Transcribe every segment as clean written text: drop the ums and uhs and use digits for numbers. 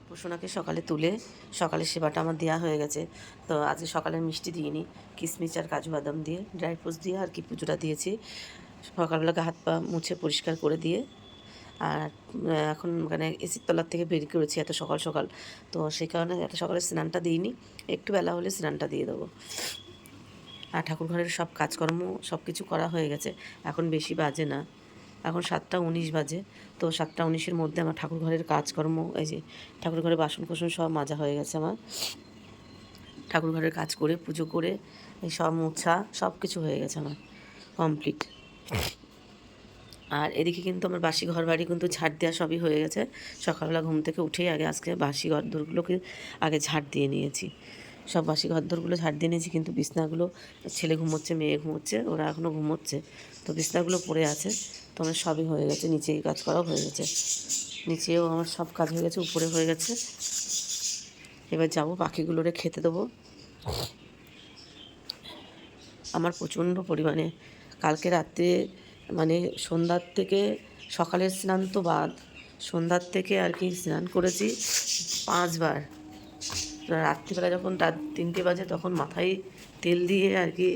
গোপুসোনাকে সকালে তুলে সকালে সেবাটা আমার দেওয়া হয়ে গেছে। তো আজকে সকালে মিষ্টি দিইনি, কিশমিশ আর কাজু বাদাম দিয়ে ড্রাই ফ্রুটস দিয়ে আর কি পুজোটা দিয়েছি। সকালবেলা গা হাত পা মুছে পরিষ্কার করে দিয়ে আর এখন মানে এসির তলার থেকে বের করেছি এত সকাল সকাল, তো সেই কারণে এত সকালে স্নানটা দিইনি, একটু বেলা হলে স্নানটা দিয়ে দেবো। আর ঠাকুর ঘরের সব কাজকর্ম সব কিছু করা হয়ে গেছে, এখন বেশি বাজে না, এখন 7টা 19 বাজে। তো 7টা 19-এর মধ্যে আমার ঠাকুর ঘরের কাজকর্ম, এই যে ঠাকুর ঘরে বাসন কোসন সব মাজা হয়ে গেছে আমার। ঠাকুর ঘরের কাজ করে পুজো করে এই সব মোছা সব কিছু হয়ে গেছে আমার কমপ্লিট। আর এদিকে কিন্তু আমার বাসি ঘর বাড়ি কিন্তু ঝাড় দেওয়া সবই হয়ে গেছে। সকালবেলা ঘুম থেকে উঠেই আগে আজকে বাসি ঘরদোরগুলোকে আগে ঝাড় দিয়ে নিয়েছি, সব বাসি ঘরদোরগুলো ঝাড় দিয়ে নিয়েছি। কিন্তু বিছনাগুলো ছেলে ঘুমোচ্ছে, মেয়ে ঘুমোচ্ছে, ওরা এখনও ঘুমোচ্ছে, তো বিছনাগুলো পড়ে আছে। তো আমার সবই হয়ে গেছে, নিচেই কাজ করাও হয়ে গেছে, নিচেও আমার সব কাজ হয়ে গেছে, উপরে হয়ে গেছে। এবার যাব পাখিগুলোরে খেতে দেবো। আমার প্রচণ্ড পরিমাণে কালকে রাত্রে মানে সন্ধ্যার থেকে সকালের স্নান তো বাদ, সন্ধ্যার থেকে আর কি স্নান করেছি 5বার। রাত্রিবেলা যখন রাত 3টে বাজে তখন মাথায় তেল দিয়ে আর কি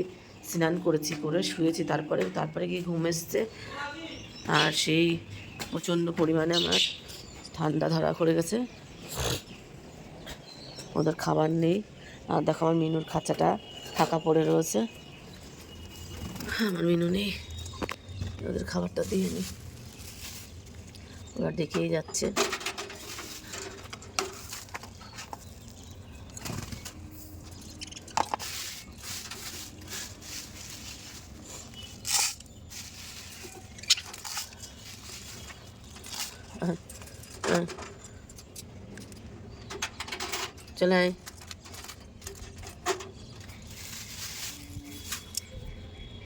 স্নান করেছি, করে শুয়েছি, তারপরে গিয়ে ঘুম এসছে। আর সেই প্রচণ্ড পরিমাণে আমার ঠান্ডা ধরা করে গেছে, ওদের খাবার নেই। আর দেখো আমার মিনুর খাঁচাটা ফাঁকা পড়ে রয়েছে, আমার মিনু নেই, ওদের খাবারটা দিয়ে নিই, ওরা ডেকেই যাচ্ছে। চলে আয়।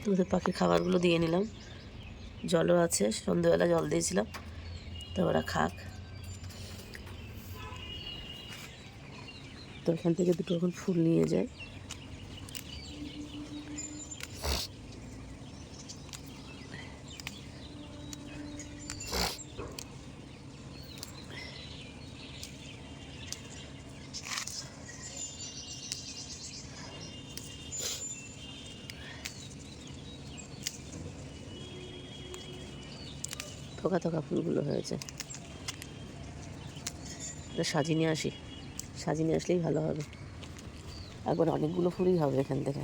তোদের পাখির খাবারগুলো দিয়ে নিলাম, জলও আছে, সন্ধ্যেবেলা জল দিয়েছিলাম, তো ওরা খাক। তো এখান থেকে দুটো এখন ফুল নিয়ে যায়। থোকা থোকা ফুলগুলো হয়েছে, সাজিয়ে নিয়ে আসি, সাজিয়ে নিয়ে আসলেই ভালো হবে, একবার অনেকগুলো ফুলই হবে এখান থেকে।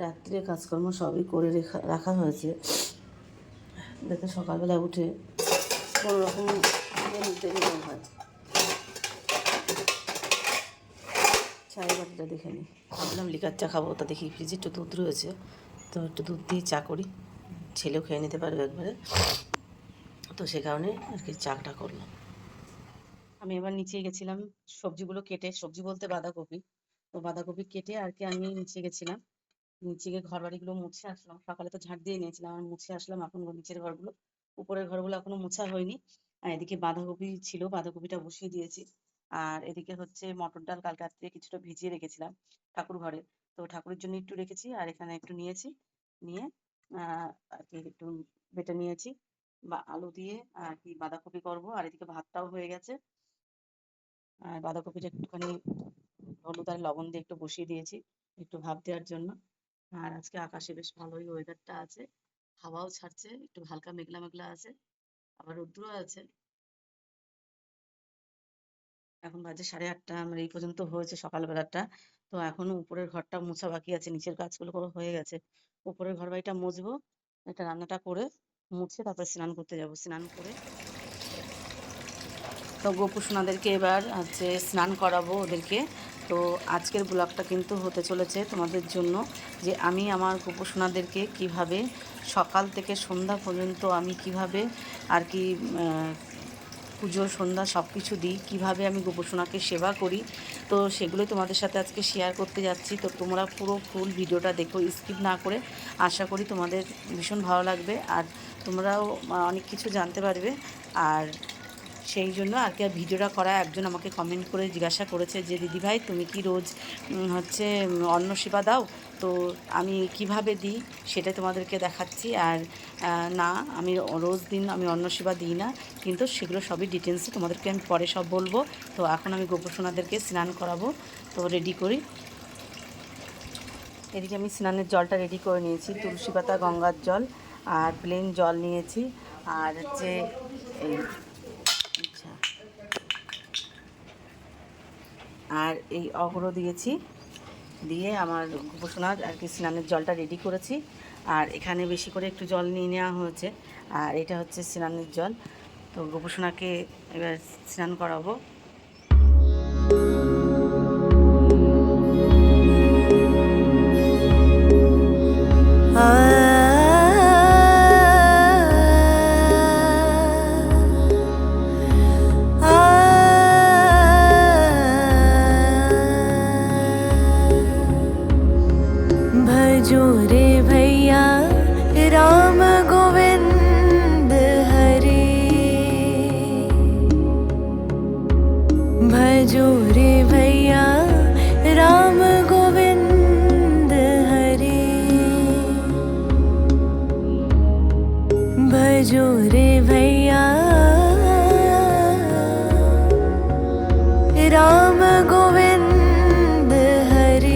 রাত্রে কাজকর্ম সবই করে রাখা হয়েছে, যাতে সকালবেলা উঠে কোনো রকম দেরি না হয়। চায়ের বাটিটা দেখে নিই, ভাবলাম লিকার চা খাবো, তা দেখি ফ্রিজে একটু দুধ রয়েছে, তো একটু দুধ দিয়ে চা করি, ছেলেও খেয়ে নিতে পারবে একবারে, তো সে কারণে আর কি চাটা করলাম। আমি এবার নিচে গেছিলাম সবজিগুলো কেটে, সবজি বলতে বাঁধাকপি, তো বাঁধাকপি কেটে আর কি আমি নিচে গেছিলাম, নিচে গিয়ে ঘর বাড়িগুলো মুছে আসলাম। সকালে তো ঝাঁট দিয়ে নিয়েছিলাম, আর মুছে আসলাম এখন নিচের ঘরগুলো, উপরের ঘরগুলো এখনো মোছা হয়নি। আর এদিকে বাঁধাকপি ছিল, বাঁধাকপিটা বসিয়ে দিয়েছি। আর এদিকে হচ্ছে মটর ডাল কালকে রাত্রে কিছুটা ভিজিয়ে রেখেছিলাম ঠাকুর ঘরে, তো ঠাকুরের জন্য একটু রেখেছি, আর এখানে একটু নিয়েছি, নিয়ে আর কি একটু বেটে নিয়েছি, বা আলু দিয়ে আর কি বাঁধাকপি করবো। আর এদিকে ভাতটাও হয়ে গেছে, আর বাঁধাকপিটা একটুখানি হলুদ আর লবণ দিয়ে একটু বসিয়ে দিয়েছি একটু ভাপ দেওয়ার জন্য। আর আজকে আকাশে বেশ ভালোই ওয়েদারটা আছে, হাওয়াও ছাড়ছে, একটু হালকা মেঘলা মেঘলা আছে, আবার রোদ্দুরও আছে। এখন বাজে 8:30, আমার এই পর্যন্ত হয়েছে সকালবেলাটা। তো এখনো উপরের ঘরটা মোছা বাকি আছে, নিচের কাজগুলো করা হয়ে গেছে। উপরের ঘর বাড়িটা মুছবো, একটা রান্নাটা করে মুছে তারপরে স্নান করতে যাব। স্নান করে তো গোপু সোনাদেরকে এবার হচ্ছে স্নান করাবো ওদেরকে। তো আজকের ব্লগটা কিন্তু হতে চলেছে তোমাদের জন্য, যে আমি আমার গোপু সোনাদেরকে কীভাবে সকাল থেকে সন্ধ্যা পর্যন্ত আমি কিভাবে আর কি পুজো সন্ধ্যা সব কিছু দিই, কীভাবে আমি গোপু সোনাকে সেবা করি, তো সেগুলোই তোমাদের সাথে আজকে শেয়ার করতে যাচ্ছি। তো তোমরা পুরো ফুল ভিডিওটা দেখো, স্কিপ না করে, আশা করি তোমাদের ভীষণ ভালো লাগবে, আর তোমরাও অনেক কিছু জানতে পারবে। আর সেই জন্য আর কি ভিডিওটা করা। একজন আমাকে কমেন্ট করে জিজ্ঞাসা করেছে যে দিদিভাই তুমি কি রোজ হচ্ছে অন্ন সেবা দাও? তো আমি কিভাবে দিই সেটা তোমাদেরকে দেখাচ্ছি। আর না, আমি রোজ দিন আমি অন্ন সেবা দিই না, কিন্তু সেগুলো সবই ডিটেলসে তোমাদেরকে আমি পরে সব বলবো। তো এখন আমি গোপসোনাদেরকে স্নান করাবো, তো রেডি করি। এদিকে আমি স্নানের জলটা রেডি করে নিয়েছি, তুলসী পাতা, গঙ্গার জল আর প্লেন জল নিয়েছি। আর হচ্ছে এই আচ্ছা, আর এই অগরো দিয়েছি, দিয়ে আমার গোপসোনার আর কি স্নানের জলটা রেডি করেছি। আর এখানে বেশি করে একটু জল নিয়ে নেওয়া হয়েছে, আর এটা হচ্ছে স্নানের জল। তো গোপসোনাকে এবার স্নান করাবো। भजो रे भैया राम गोविंद हरे, भजो रे भैया राम गोविंद हरे, भजो रे भैया राम गोविंद हरे।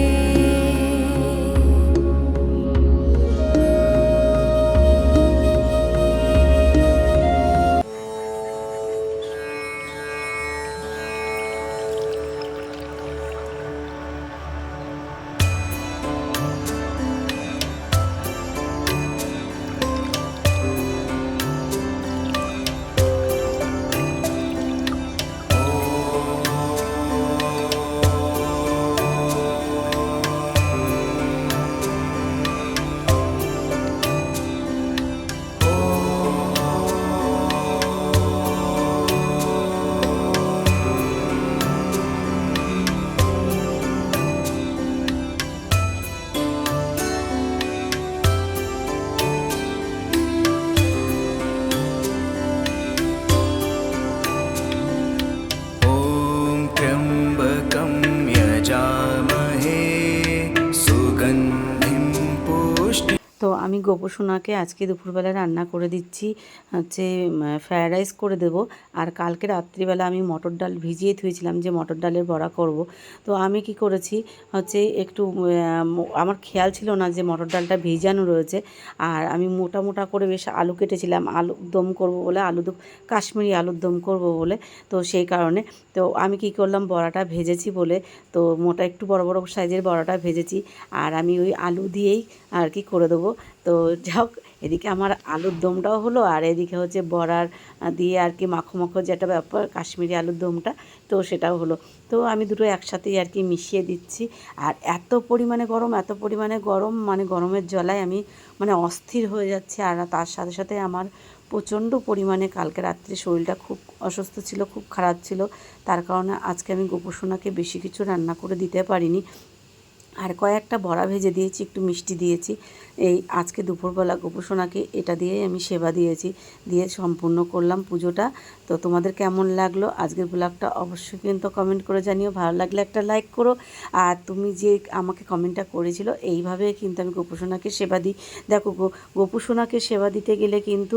তো আমি গোপসোনাকে আজকে দুপুরবেলা রান্না করে দিচ্ছি হচ্ছে ফ্রায়েড রাইস করে দেব। আর কালকে রাত্রিবেলা আমি মটর ডাল ভিজিয়ে থুয়েছিলাম যে মটর ডালের বড়া করব। তো আমি কি করেছি হচ্ছে একটু আমার খেয়াল ছিল না যে মটর ডালটা ভিজানো রয়েছে। আর আমি মোটা মোটা করে বেশ আলু কেটেছিলাম, আলু দম করব বলে, কাশ্মীরি আলুর দম করব বলে। তো সেই কারণে তো আমি কি করলাম, বড়াটা ভেজেছি বলে, তো মোটা একটু বড় বড় সাইজের বড়াটা ভেজেছি। আর আমি ওই আলু দিয়েই আর কি করে দেবো। তো যাক, এদিকে আমার আলুর দমটাও হলো, আর এদিকে হচ্ছে বড়ার দিয়ে আর কি মাখো মাখো যেটা ব্যাপার কাশ্মীরি আলুর দমটা, তো সেটাও হলো। তো আমি দুটো একসাথেই আর কি মিশিয়ে দিচ্ছি। আর এত পরিমাণে গরম, মানে গরমের জ্বালায় আমি মানে অস্থির হয়ে যাচ্ছে। আর তার সাথে সাথে আমার প্রচণ্ড পরিমাণে কালকে রাত্রে শরীরটা খুব অসুস্থ ছিল, খুব খারাপ ছিল। তার কারণে আজকে আমি গোপসোনাকে বেশি কিছু রান্না করে দিতে পারিনি। আর কয়েকটা বড়া ভেজে দিয়েছি, একটু মিষ্টি দিয়েছি। এই আজকে দুপুরবেলা গোপসোনাকে এটা দিয়েই আমি সেবা দিয়েছি, দিয়ে সম্পূর্ণ করলাম পুজোটা। তো তোমাদের কেমন লাগলো আজকের ব্লগটা অবশ্যই কিন্তু কমেন্ট করে জানিও, ভালো লাগলে একটা লাইক করো। আর তুমি যে আমাকে কমেন্টটা করেছিল, এইভাবে কিন্তু আমি গোপসোনাকে সেবা দিই। দেখো গোপসোনাকে সেবা দিতে গেলে কিন্তু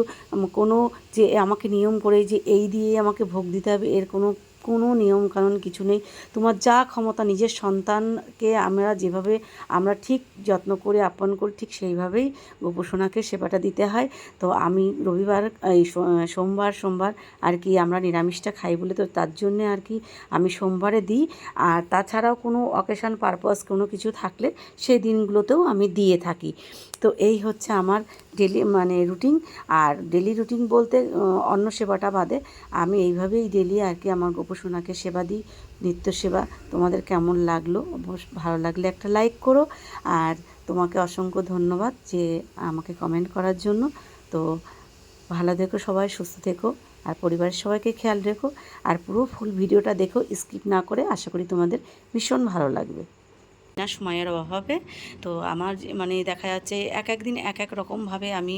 কোনো যে আমাকে নিয়ম করে যে এই দিয়েই আমাকে ভোগ দিতে হবে, এর কোনো নিয়মকানুন কিছু নেই। তোমার যা ক্ষমতা, নিজের সন্তানকে আমরা ঠিক যত্ন করে আপন করি, ঠিক সেইভাবেই গোপসোনাকে সেবাটা দিতে হয়। তো আমি রবিবার এই সোমবার আর কি আমরা নিরামিষটা খাই বলে, তো তার জন্যে আর কি আমি সোমবারে দিই। আর তাছাড়াও কোনো অকেশান পারপাস কোনো কিছু থাকলে সেই দিনগুলোতেও আমি দিয়ে থাকি। তো এই হচ্ছে আমার ডেলি মানে রুটিন। আর ডেলি রুটিন বলতে অন্ন সেবাটা বাদে আমি এইভাবেই ডেলি আর কি আমার গোপসোনাকে সেবা দিই, নিত্য সেবা। তোমাদের কেমন লাগলো ভালো লাগলে একটা লাইক করো। আর তোমাকে অসংখ্য ধন্যবাদ যে আমাকে কমেন্ট করার জন্য। তো ভালো থেকো সবাই, সুস্থ থেকো, আর পরিবারের সবাইকে খেয়াল রেখো। আর পুরো ফুল ভিডিওটা দেখো, স্কিপ না করে। আশা করি তোমাদের ভীষণ ভালো লাগবে। না সময়ের অভাবে। তো আমার মানে দেখা যাচ্ছে এক একদিন এক এক রকমভাবে আমি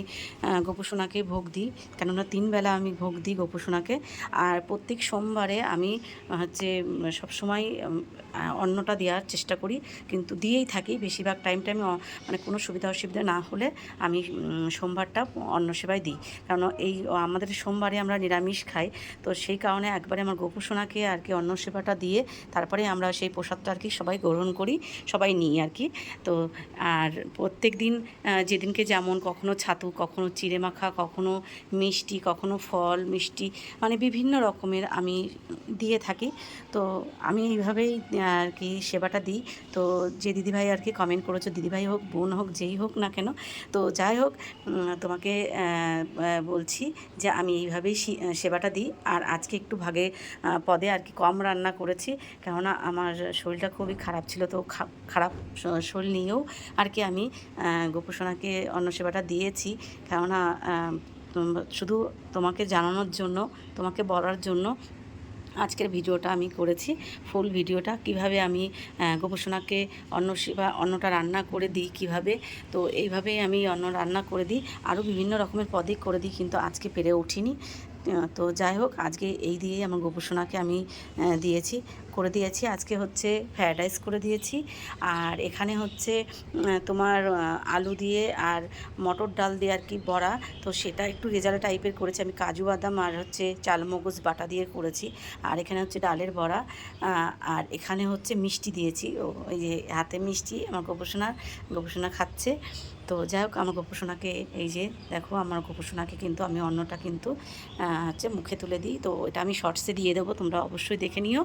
গোপুসোনাকে ভোগ দিই, কেননা 3 বেলা আমি ভোগ দিই গোপুসোনাকে। আর প্রত্যেক সোমবারে আমি হচ্ছে সবসময় অন্নটা দেওয়ার চেষ্টা করি, কিন্তু দিয়েই থাকি বেশিরভাগ টাইমটা আমি মানে কোনো সুবিধা অসুবিধা না হলে আমি সোমবারটা অন্ন সেবায় দিই, কারণ এই আমাদের সোমবারে আমরা নিরামিষ খাই। তো সেই কারণে একবারে আমার গোপুসোনাকে আর কি অন্ন সেবাটা দিয়ে তারপরে আমরা সেই প্রসাদটা আর কি সবাই গ্রহণ করি, সবাই নিই আর কি। তো আর প্রত্যেক দিন যেদিনকে যেমন, কখনো ছাতু, কখনো চিড়ে মাখা, কখনো মিষ্টি, কখনো ফল মিষ্টি, মানে বিভিন্ন রকমের আমি দিয়ে থাকি। তো আমি এইভাবেই আর কি সেবাটা দিই। তো যে দিদিভাই আর কি কমেন্ট করেছো, দিদিভাই হোক বোন হোক যেই হোক না কেন, তো যাই হোক তোমাকে বলছি যে আমি এইভাবেই সেবাটা দিই। আর আজকে একটু ভাগে পদে আর কি কম রান্না করেছি, কেননা আমার শরীরটা খুবই খারাপ ছিল। তো খারাপ শরীর নিয়েও আর কি আমি গোপুসোনাকে অন্ন সেবাটা দিয়েছি, কেননা শুধু তোমাকে জানানোর জন্য, তোমাকে বলার জন্য আজকের ভিডিওটা আমি করেছি। ফুল ভিডিওটা কিভাবে আমি গোপুসোনাকে অন্নটা রান্না করে দিই কিভাবে, তো এইভাবেই আমি অন্ন রান্না করে দিই। আরও বিভিন্ন রকমের পদে করে দিই, কিন্তু আজকে পেরে উঠিনি। তো যাই হোক, আজকে এই দিয়েই আমার গোপুসোনাকে আমি করে দিয়েছি। আজকে হচ্ছে ফ্রায়েড রাইস করে দিয়েছি, আর এখানে হচ্ছে তোমার আলু দিয়ে আর মটর ডাল দিয়ে আর কি বড়া। তো সেটা একটু রেজালা টাইপের করেছি আমি, কাজু বাদাম আর হচ্ছে চালমগজ বাটা দিয়ে করেছি। আর এখানে হচ্ছে ডালের বড়া, আর এখানে হচ্ছে মিষ্টি দিয়েছি, ওই যে হাতে মিষ্টি আমার গোপুসোনা খাচ্ছে। তো যাই হোক, আমার গোপুসোনাকে এই যে দেখো, আমার গোপুসোনাকে কিন্তু আমি অন্নটা কিন্তু হচ্ছে মুখে তুলে দিই। তো এটা আমি শর্টসে দিয়ে দেবো, তোমরা অবশ্যই দেখে নিও।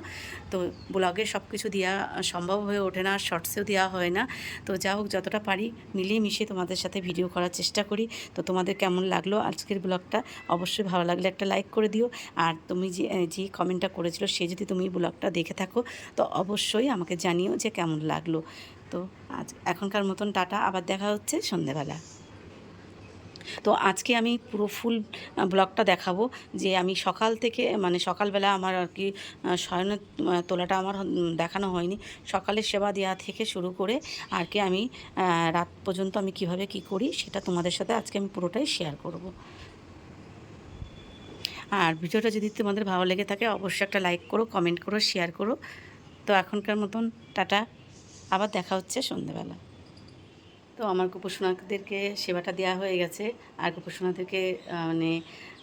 তো ব্লগে সব কিছু দেওয়া সম্ভব হয়ে ওঠে না, শর্টসেও দেওয়া হয় না। তো যা হোক, যতটা পারি মিলিয়ে মিশিয়ে তোমাদের সাথে ভিডিও করার চেষ্টা করি। তো তোমাদের কেমন লাগলো আজকের ব্লগটা, অবশ্যই ভালো লাগলে একটা লাইক করে দিও। আর তুমি যে কমেন্টটা করেছিল, সে যদি তুমি ব্লগটা দেখে থাকো, তো অবশ্যই আমাকে জানিও যে কেমন লাগলো। তো এখনকার মতন টাটা, আবার দেখা হচ্ছে সন্ধেবেলা। তো আজকে আমি পুরো ফুল ব্লগটা দেখাবো, যে আমি সকাল থেকে মানে সকালবেলা আমার আর কি শয়নের তোলাটা আমার দেখানো হয়নি। সকালের সেবা দেওয়া থেকে শুরু করে আর কি আমি রাত পর্যন্ত আমি কিভাবে কি করি সেটা তোমাদের সাথে আজকে আমি পুরোটাই শেয়ার করব। আর ভিডিওটা যদি তোমাদের ভালো লেগে থাকে, অবশ্যই একটা লাইক করো, কমেন্ট করো, শেয়ার করো। তো এখনকার মতন টাটা, আবার দেখা হচ্ছে সন্ধেবেলা। তো আমার গোপুসোনাদেরকে সেবাটা দেওয়া হয়ে গেছে, আর গোপুসোনাদেরকে মানে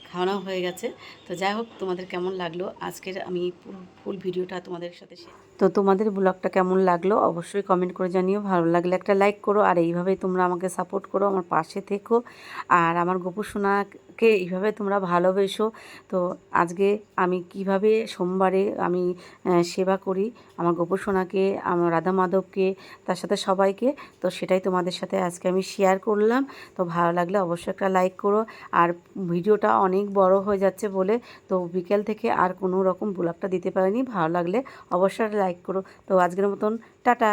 খাওয়ানো হয়ে গেছে। তো যাই হোক, তোমাদের কেমন লাগলো আজকের আমি ফুল ভিডিওটা তোমাদের সাথে তো তোমাদের ব্লগটা কেমন লাগলো অবশ্যই কমেন্ট করে জানিও। ভালো লাগলে একটা লাইক করো, আর এইভাবেই তোমরা আমাকে সাপোর্ট করো, আমার পাশে থেকো, আর আমার গোপুসোনাকে এইভাবে তোমরা ভালোবেসো। তো আজকে আমি কিভাবে সোমবারে আমি সেবা করি আমার গোপুসোনাকে, আমার রাধা মাধবকে, তার সাথে সবাইকে, তো সেটাই তোমাদের সাথে আজকে আমি শেয়ার করলাম। তো ভালো লাগলে অবশ্যই একটা লাইক করো। আর ভিডিওটা অনেক বড় হয়ে যাচ্ছে বলে তো বিকেল থেকে আর কোনো রকম ব্লগটা দিতে পারিনি। ভালো লাগলে অবশ্যই লাইক করো। তো আজকের মতন টাটা।